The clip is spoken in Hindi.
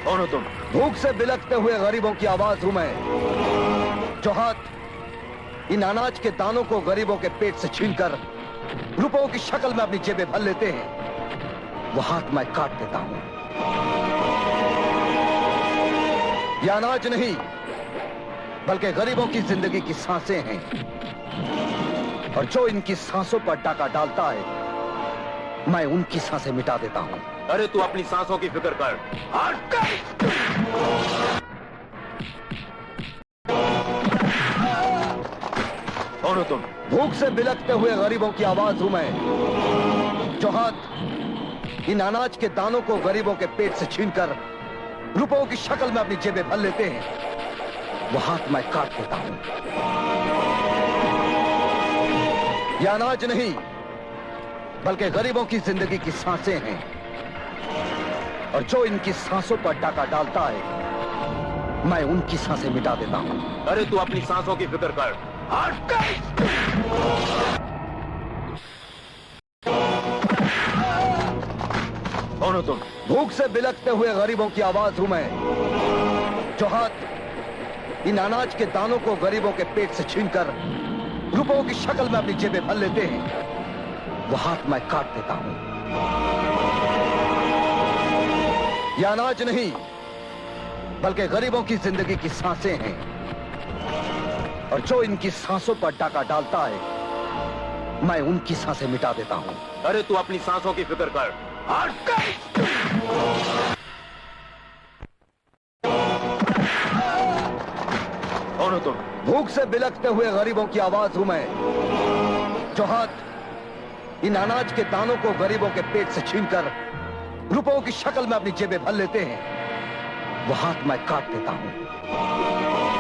कौन हो तुम? भूख से बिलखते हुए गरीबों की आवाज हूं मैं, जो हाथ इन अनाज के दानों को गरीबों के पेट से छीनकर रुपयों की शक्ल में अपनी जेबें भर लेते हैं, वो हाथ मैं काट देता हूं। ये अनाज नहीं, बल्कि गरीबों की जिंदगी की सांसें हैं, और जो इनकी सांसों पर डाका डालता है, मैं उनकी सांसें मिटा देता हूं। अरे तू अपनी सांसों की फिक्र कर। कौन हो तुम? भूख से बिलखते हुए गरीबों की आवाज हूं मैं, जो हाथ इन अनाज के दानों को गरीबों के पेट से छीनकर रुपयों की शक्ल में अपनी जेबें भर लेते हैं, वो हाथ मैं काट देता हूं। यह अनाज नहीं, बल्कि गरीबों की जिंदगी की सांसें हैं, और जो इनकी सांसों पर डाका डालता है, मैं उनकी सांसें मिटा देता हूं। अरे तू अपनी सांसों की फिक्र कर। कौन हो तुम? भूख से बिलखते हुए गरीबों की आवाज हूं मैं, जो हाथ इन अनाज के दानों को गरीबों के पेट से छीनकर रुपयों की शक्ल में अपनी जेबें भर लेते हैं, वो हाथ मैं काट देता हूं। यह अनाज नहीं, बल्कि गरीबों की जिंदगी की सांसें हैं, और जो इनकी सांसों पर डाका डालता है, मैं उनकी सांसें मिटा देता हूं। अरे तू अपनी सांसों की फिक्र कर। कौन हो तुम? भूख से बिलखते हुए गरीबों की आवाज हूं मैं, जो हाथ इन अनाज के दानों को गरीबों के पेट से छीनकर रुपयों की शक्ल में अपनी जेबें भर लेते हैं, वो हाथ मैं काट देता हूं।